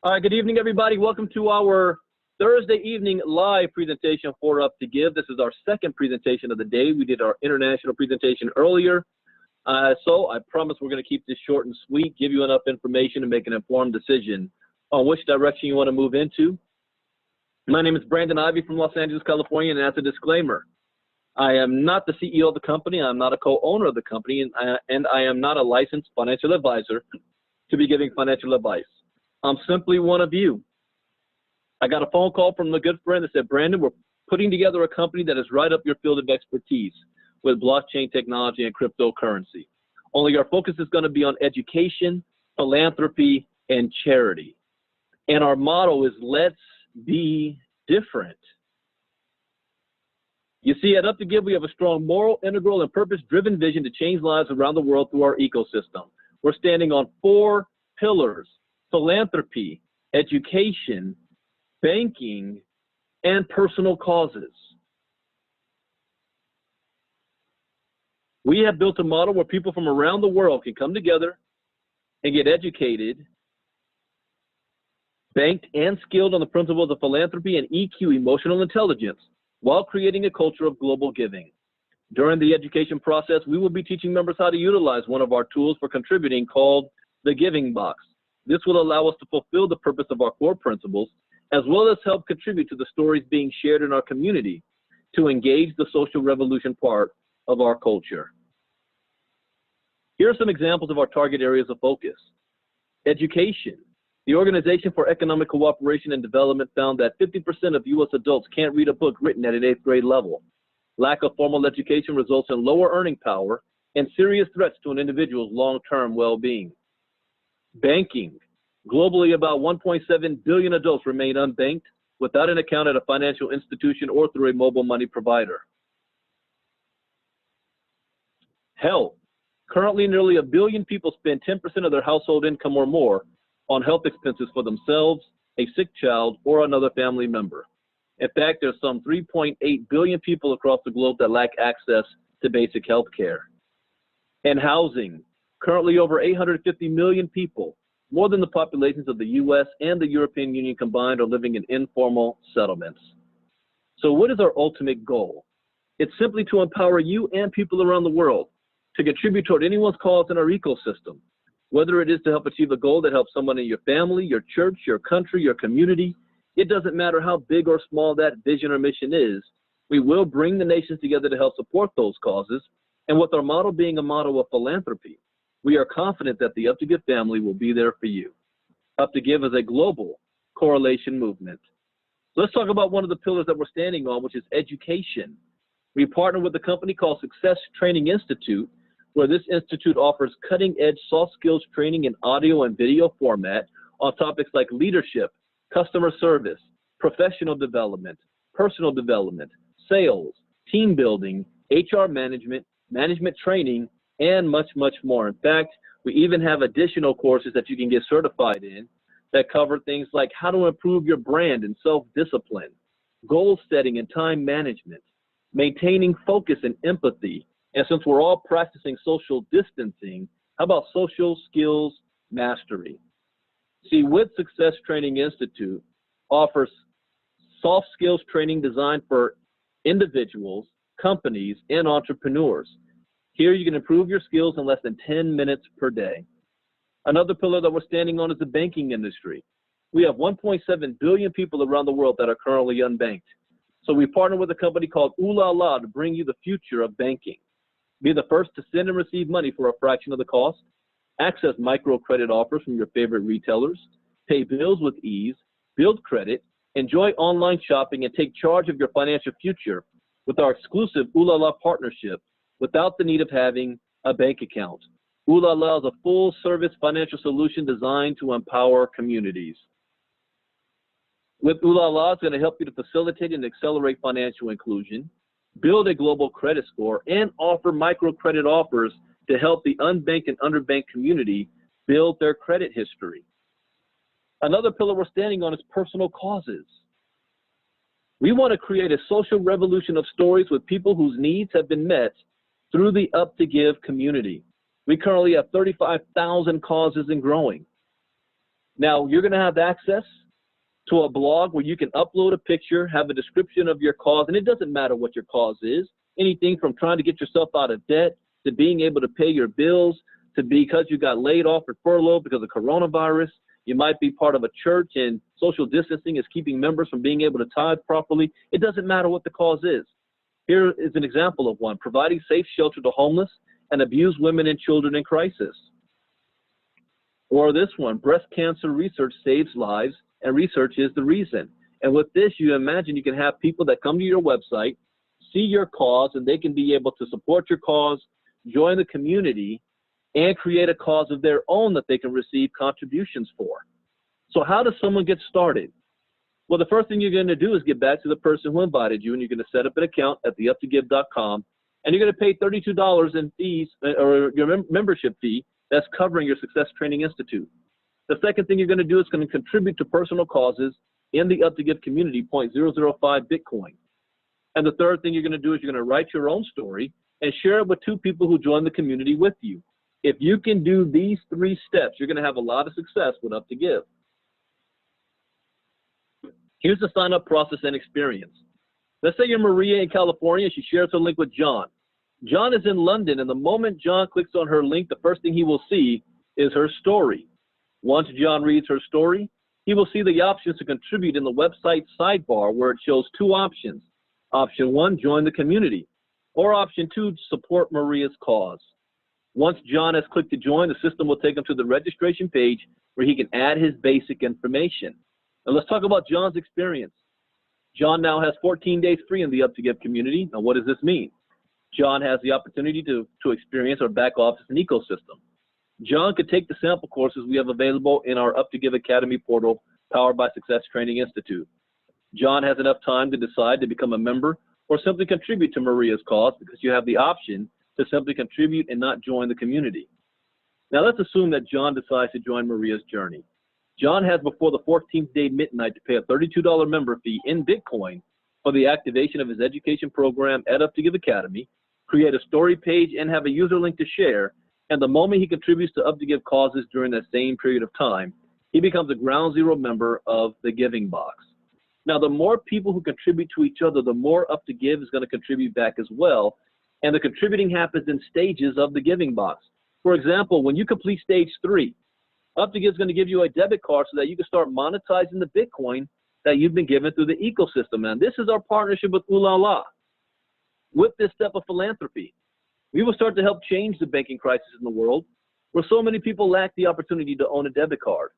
Good evening, everybody. Welcome to our Thursday evening live presentation for Up to Give. This is our second presentation of the day. We did our international presentation earlier. So I promise we're going to keep this short and sweet, give you enough information to make an informed decision on which direction you want to move into. My name is Brandon Ivey from Los Angeles, California, and as a disclaimer, I am not the CEO of the company. I'm not a co-owner of the company, and I am not a licensed financial advisor to be giving financial advice. I'm simply one of you. I got a phone call from a good friend that said, Brandon, we're putting together a company that is right up your field of expertise with blockchain technology and cryptocurrency. Only our focus is going to be on education, philanthropy, and charity. And our motto is, let's be different. You see, at Up to Give, we have a strong moral, integral, and purpose-driven vision to change lives around the world through our ecosystem. We're standing on 4 pillars: philanthropy, education, banking, and personal causes. We have built a model where people from around the world can come together and get educated, banked, and skilled on the principles of philanthropy and EQ, emotional intelligence, while creating a culture of global giving. During the education process, we will be teaching members how to utilize one of our tools for contributing called the Giving Box. This will allow us to fulfill the purpose of our core principles, as well as help contribute to the stories being shared in our community to engage the social revolution part of our culture. Here are some examples of our target areas of focus. Education. The Organization for Economic Cooperation and Development found that 50% of U.S. adults can't read a book written at an 8th grade level. Lack of formal education results in lower earning power and serious threats to an individual's long-term well-being. Banking. Globally, about 1.7 billion adults remain unbanked without an account at a financial institution or through a mobile money provider. Health. Currently, nearly 1 billion people spend 10% of their household income or more on health expenses for themselves, a sick child, or another family member. In fact, there's some 3.8 billion people across the globe that lack access to basic health care. And housing. Currently, over 850 million people, more than the populations of the U.S. and the European Union combined, are living in informal settlements. So what is our ultimate goal? It's simply to empower you and people around the world to contribute toward anyone's cause in our ecosystem, whether it is to help achieve a goal that helps someone in your family, your church, your country, your community. It doesn't matter how big or small that vision or mission is. We will bring the nations together to help support those causes. And with our model being a model of philanthropy, we are confident that the Up to Give family will be there for you. Up to Give is a global correlation movement. Let's talk about one of the pillars that we're standing on, which is education. We partner with a company called Success Training Institute, where this institute offers cutting-edge soft skills training in audio and video format on topics like leadership, customer service, professional development, personal development, sales, team building, HR management, management training, and much, much more. In fact, we even have additional courses that you can get certified in that cover things like how to improve your brand and self-discipline, goal setting and time management, maintaining focus and empathy. And since we're all practicing social distancing, how about social skills mastery? See, with Success Training Institute offers soft skills training designed for individuals, companies, and entrepreneurs. Here you can improve your skills in less than 10 minutes per day. Another pillar that we're standing on is the banking industry. We have 1.7 billion people around the world that are currently unbanked. So we partner with a company called Ooh La La to bring you the future of banking. Be the first to send and receive money for a fraction of the cost, access microcredit offers from your favorite retailers, pay bills with ease, build credit, enjoy online shopping, and take charge of your financial future with our exclusive Ooh La La partnership without the need of having a bank account. Ooh La La is a full-service financial solution designed to empower communities. With Ooh La La, it's going to help you to facilitate and accelerate financial inclusion, build a global credit score, and offer microcredit offers to help the unbanked and underbanked community build their credit history. Another pillar we're standing on is personal causes. We want to create a social revolution of stories with people whose needs have been met through the Up to Give community. We currently have 35,000 causes and growing. Now, you're going to have access to a blog where you can upload a picture, have a description of your cause, and it doesn't matter what your cause is. Anything from trying to get yourself out of debt to being able to pay your bills to because you got laid off or furloughed because of coronavirus. You might be part of a church and social distancing is keeping members from being able to tithe properly. It doesn't matter what the cause is. Here is an example of one: providing safe shelter to homeless and abused women and children in crisis. Or this one: breast cancer research saves lives and research is the reason. And with this, you imagine you can have people that come to your website, see your cause, and they can be able to support your cause, join the community, and create a cause of their own that they can receive contributions for. So how does someone get started? Well, the first thing you're going to do is get back to the person who invited you, and you're going to set up an account at theuptogive.com, and you're going to pay $32 in fees, or your membership fee, that's covering your Success Training Institute. The second thing you're going to do is going to contribute to personal causes in the Up to Give community, 0.005 Bitcoin. And the third thing you're going to do is you're going to write your own story and share it with 2 people who join the community with you. If you can do these 3 steps, you're going to have a lot of success with Up to Give. Here's the sign-up process and experience. Let's say you're Maria in California. She shares her link with John. John is in London, and the moment John clicks on her link, the first thing he will see is her story. Once John reads her story, he will see the options to contribute in the website sidebar where it shows 2 options. Option 1, join the community, or option 2, support Maria's cause. Once John has clicked to join, the system will take him to the registration page where he can add his basic information. Now let's talk about John's experience. John now has 14 days free in the Up to Give community. Now what does this mean? John has the opportunity to experience our back office and ecosystem. John could take the sample courses we have available in our Up to Give Academy portal powered by Success Training Institute. John has enough time to decide to become a member or simply contribute to Maria's cause, because you have the option to simply contribute and not join the community. Now let's assume that John decides to join Maria's journey. John has before the 14th day midnight to pay a $32 member fee in Bitcoin for the activation of his education program at Up to Give Academy, create a story page, and have a user link to share. And the moment he contributes to Up to Give causes during that same period of time, he becomes a ground zero member of the Giving Box. Now, the more people who contribute to each other, the more Up to Give is going to contribute back as well. And the contributing happens in stages of the Giving Box. For example, when you complete stage 3, Up to Give is going to give you a debit card so that you can start monetizing the Bitcoin that you've been given through the ecosystem. And this is our partnership with Ooh La La. With this step of philanthropy, we will start to help change the banking crisis in the world, where so many people lack the opportunity to own a debit card.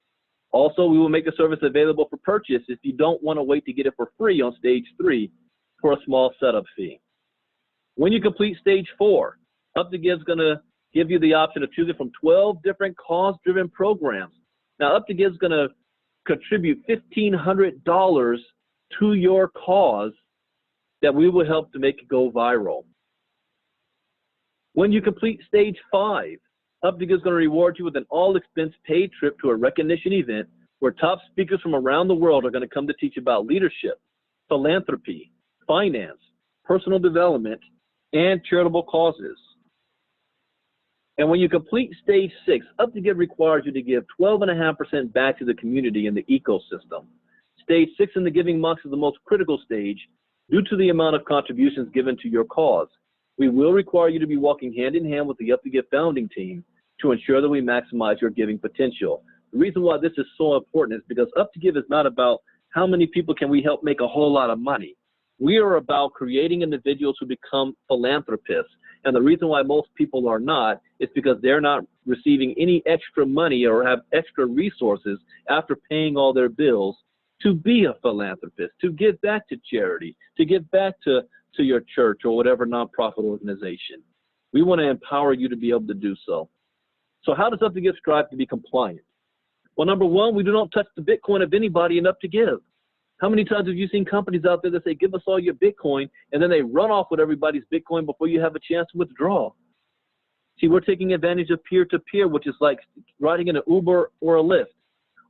Also, we will make the service available for purchase if you don't want to wait to get it for free on stage 3 for a small setup fee. When you complete stage 4, Up to Give is going to give you the option of choosing from 12 different cause-driven programs. Now, Up to Give is going to contribute $1,500 to your cause that we will help to make it go viral. When you complete stage 5, Up to Give is going to reward you with an all-expense paid trip to a recognition event where top speakers from around the world are going to come to teach about leadership, philanthropy, finance, personal development, and charitable causes. And when you complete stage 6, Up to Give requires you to give 12.5% back to the community and the ecosystem. Stage 6 in the Giving Box is the most critical stage due to the amount of contributions given to your cause. We will require you to be walking hand in hand with the Up to Give founding team to ensure that we maximize your giving potential. The reason why this is so important is because Up to Give is not about how many people can we help make a whole lot of money. We are about creating individuals who become philanthropists. And the reason why most people are not is because they're not receiving any extra money or have extra resources after paying all their bills to be a philanthropist, to give back to charity, to give back to your church or whatever nonprofit organization. We want to empower you to be able to do so. So how does Up to Give strive to be compliant? Well, number one, we do not touch the Bitcoin of anybody in Up to Give. How many times have you seen companies out there that say, give us all your Bitcoin, and then they run off with everybody's Bitcoin before you have a chance to withdraw? See, we're taking advantage of peer-to-peer, which is like riding in an Uber or a Lyft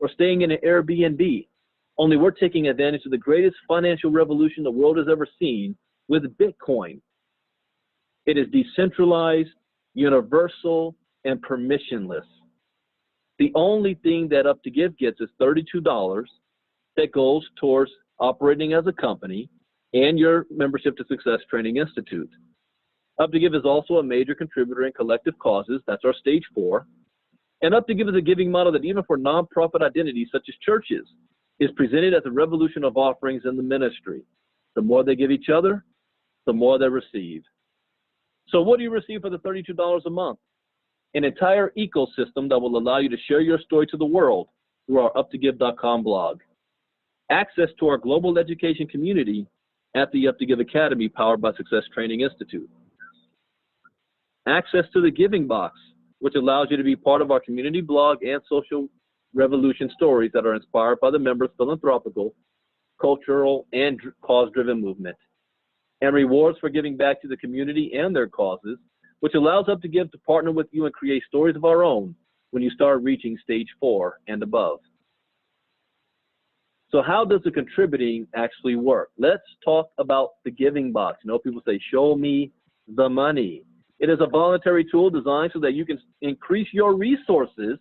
or staying in an Airbnb. Only we're taking advantage of the greatest financial revolution the world has ever seen with Bitcoin. It is decentralized, universal, and permissionless. The only thing that Up to Give gets is $32 that goes towards operating as a company and your membership to Success Training Institute. Up to Give is also a major contributor in collective causes. That's our stage 4. And Up to Give is a giving model that even for nonprofit identities such as churches is presented as a revolution of offerings in the ministry. The more they give each other, the more they receive. So what do you receive for the $32 a month? An entire ecosystem that will allow you to share your story to the world through our uptogive.com blog. Access to our global education community at the Up to Give Academy powered by Success Training Institute. Access to the Giving Box, which allows you to be part of our community blog and social revolution stories that are inspired by the members' philanthropical, cultural, and cause-driven movement. And rewards for giving back to the community and their causes, which allows Up to Give to partner with you and create stories of our own when you start reaching stage 4 and above. So how does the contributing actually work? Let's talk about the Giving Box. You know, people say, show me the money. It is a voluntary tool designed so that you can increase your resources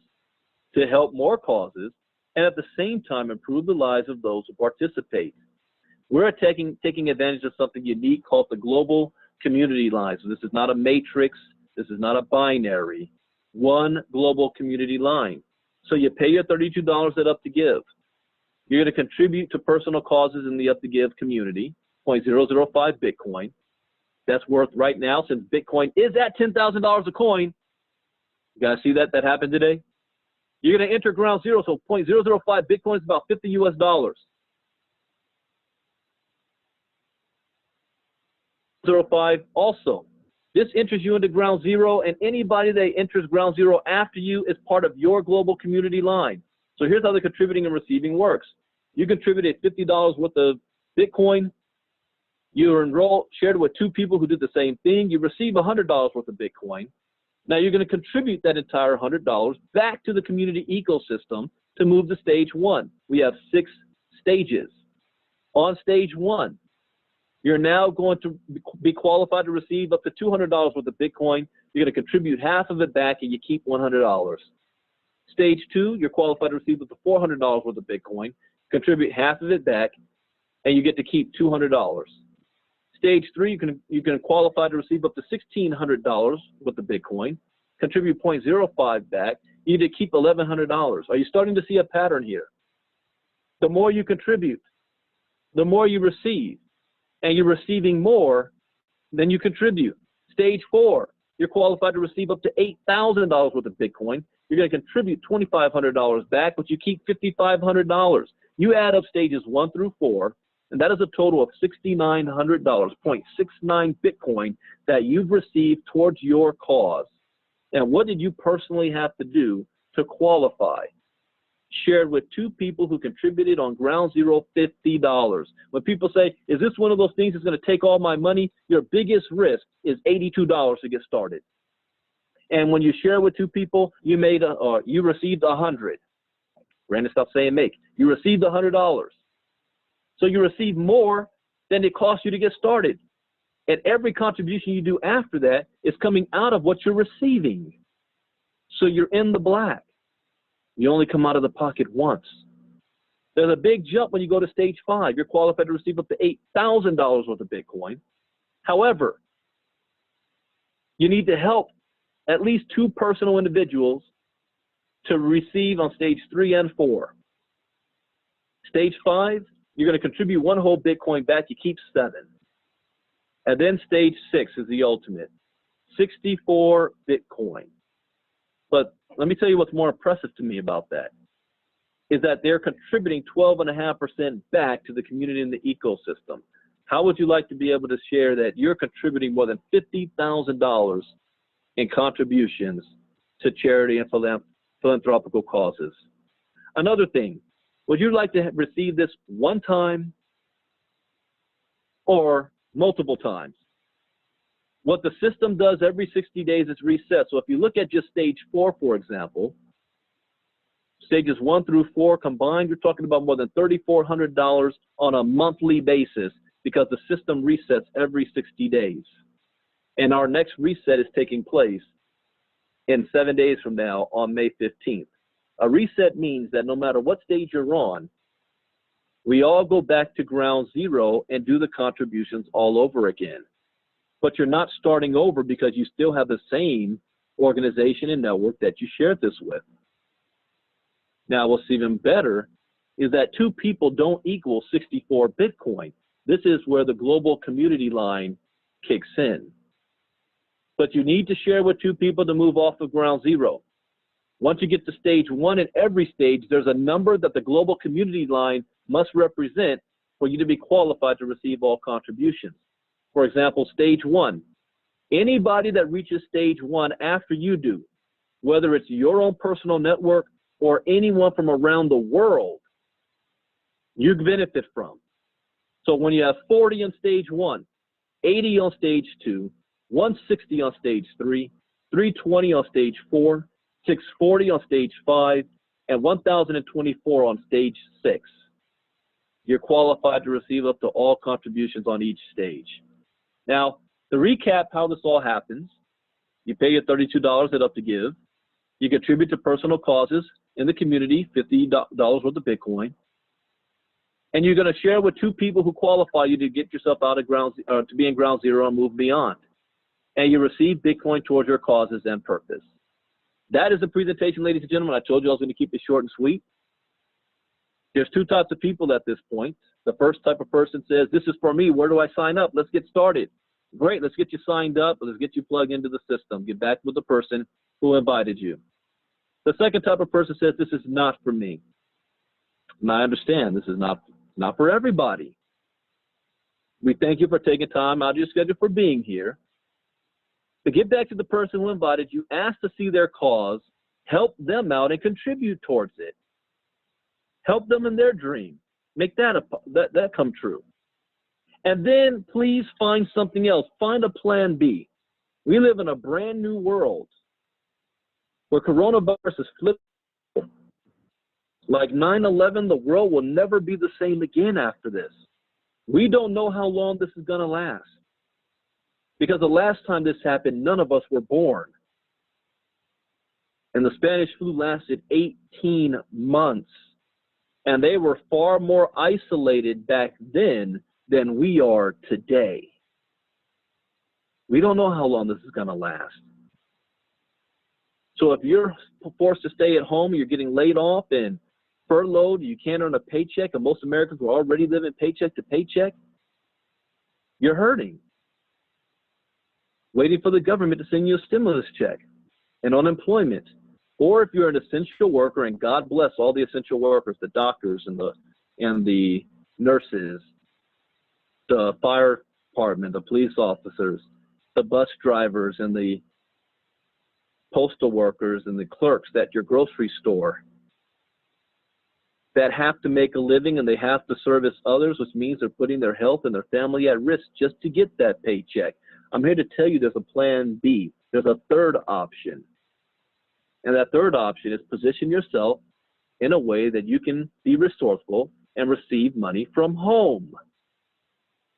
to help more causes and at the same time improve the lives of those who participate. We're taking advantage of something unique called the global community line. So this is not a matrix. This is not a binary. One global community line. So you pay your $32 at Up to Give. You're going to contribute to personal causes in the Up to Give community, 0.005 Bitcoin. That's worth right now, since Bitcoin is at $10,000 a coin. You guys see that? That happened today? You're going to enter ground zero, so 0.005 Bitcoin is about $50 US. 0.05 also. This enters you into ground zero, and anybody that enters ground zero after you is part of your global community line. So here's how the contributing and receiving works. You contributed $50 worth of Bitcoin. You were shared with 2 people who did the same thing. You receive $100 worth of Bitcoin. Now you're going to contribute that entire $100 back to the community ecosystem to move to stage 1. We have 6 stages. On stage 1, you're now going to be qualified to receive up to $200 worth of Bitcoin. You're going to contribute half of it back and you keep $100. Stage 2, you're qualified to receive up to $400 worth of Bitcoin, contribute half of it back, and you get to keep $200. Stage 3, you can qualify to receive up to $1,600 worth of Bitcoin, contribute 0.05 back, you need to keep $1,100. Are you starting to see a pattern here? The more you contribute, the more you receive, and you're receiving more than you contribute. Stage 4, you're qualified to receive up to $8,000 worth of Bitcoin. You're going to contribute $2,500 back, but you keep $5,500. You add up stages 1 through 4, and that is a total of $6,900, 0.69 Bitcoin that you've received towards your cause. And what did you personally have to do to qualify? Shared with 2 people who contributed on ground zero $50. When people say, is this one of those things that's going to take all my money? Your biggest risk is $82 to get started. And when you share with 2 people, you received 100. Brandon, stop saying make. You received $100. So you receive more than it costs you to get started. And every contribution you do after that is coming out of what you're receiving. So you're in the black. You only come out of the pocket once. There's a big jump when you go to stage 5. You're qualified to receive up to $8,000 worth of Bitcoin. However, you need to help at least 2 personal individuals to receive on stage 3 and 4. Stage 5, you're going to contribute 1 whole Bitcoin back, you keep 7. And then stage 6 is the ultimate, 64 Bitcoin. But let me tell you what's more impressive to me about that, is that they're contributing 12.5% back to the community and the ecosystem. How would you like to be able to share that you're contributing more than $50,000 in contributions to charity and philanthropical causes? Another thing, would you like to receive this one time or multiple times? What the system does every 60 days is reset. So if you look at just stage 4, for example, stages 1 through 4 combined, you're talking about more than $3,400 on a monthly basis because the system resets every 60 days. And our next reset is taking place in 7 days from now on May 15th. A reset means that no matter what stage you're on, we all go back to ground zero and do the contributions all over again. But you're not starting over because you still have the same organization and network that you shared this with. Now, what's even better is that 2 people don't equal 64 Bitcoin. This is where the global community line kicks in. But you need to share with 2 people to move off of ground zero. Once you get to stage 1, in every stage, there's a number that the global community line must represent for you to be qualified to receive all contributions. For example, stage 1, anybody that reaches stage 1 after you do, whether it's your own personal network or anyone from around the world, you benefit from. So when you have 40 on stage 1, 80 on stage 2, 160 on stage 3, 320 on stage 4, 640 on stage 5, and 1,024 on stage 6, you're qualified to receive up to all contributions on each stage. Now, to recap how this all happens, you pay your $32 at Up to Give. You contribute to personal causes in the community, $50 worth of Bitcoin. And you're going to share with 2 people who qualify you to get yourself out of to be in ground zero and move beyond. And you receive Bitcoin towards your causes and purpose. That is the presentation, ladies and gentlemen. I told you I was going to keep it short and sweet. There's 2 types of people at this point. The first type of person says, this is for me. Where do I sign up? Let's get started. Great. Let's get you signed up. Let's get you plugged into the system. Get back with the person who invited you. The second type of person says, this is not for me. And I understand this is not for everybody. We thank you for taking time out of your schedule for being here. To get back to the person who invited you, ask to see their cause, help them out and contribute towards it. Help them in their dream. Make that come true. And then please find something else. Find a plan B. We live in a brand new world where coronavirus is flipped. Like 9/11, the world will never be the same again after this. We don't know how long this is going to last. Because the last time this happened, none of us were born. And the Spanish flu lasted 18 months. And they were far more isolated back then than we are today. We don't know how long this is going to last. So if you're forced to stay at home, you're getting laid off and furloughed, you can't earn a paycheck, and most Americans were already living paycheck to paycheck, you're hurting. Waiting for the government to send you a stimulus check and unemployment. Or if you're an essential worker, and God bless all the essential workers, the doctors and the nurses, the fire department, the police officers, the bus drivers and the postal workers and the clerks at your grocery store that have to make a living and they have to service others, which means they're putting their health and their family at risk just to get that paycheck. I'm here to tell you there's a plan B. There's a third option. And that third option is position yourself in a way that you can be resourceful and receive money from home.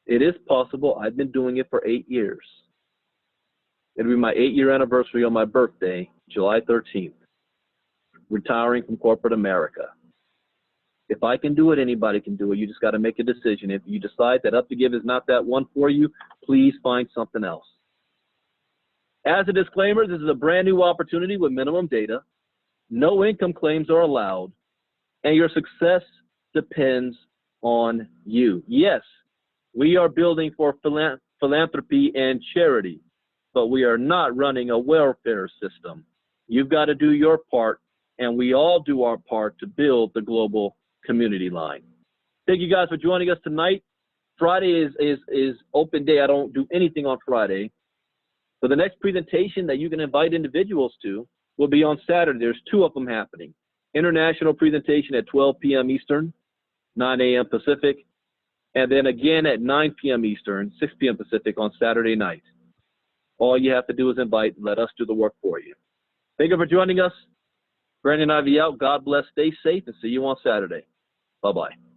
It is possible. I've been doing it for 8 years. It'll be my 8-year anniversary on my birthday, July 13th, retiring from corporate America. If I can do it, anybody can do it. You just got to make a decision. If you decide that Up to Give is not that one for you, please find something else. As a disclaimer, this is a brand new opportunity with minimum data. No income claims are allowed, and your success depends on you. Yes, we are building for philanthropy and charity, but we are not running a welfare system. You've got to do your part, and we all do our part to build the global community line. Thank you guys for joining us tonight. Friday is open day. I don't do anything on Friday. So the next presentation that you can invite individuals to will be on Saturday. There's 2 of them happening. International presentation at 12 p.m. Eastern, 9 a.m. Pacific, and then again at 9 p.m. Eastern, 6 p.m. Pacific on Saturday night. All you have to do is invite and let us do the work for you. Thank you for joining us. Brandon Ivy out. God bless. Stay safe and see you on Saturday. Bye-bye.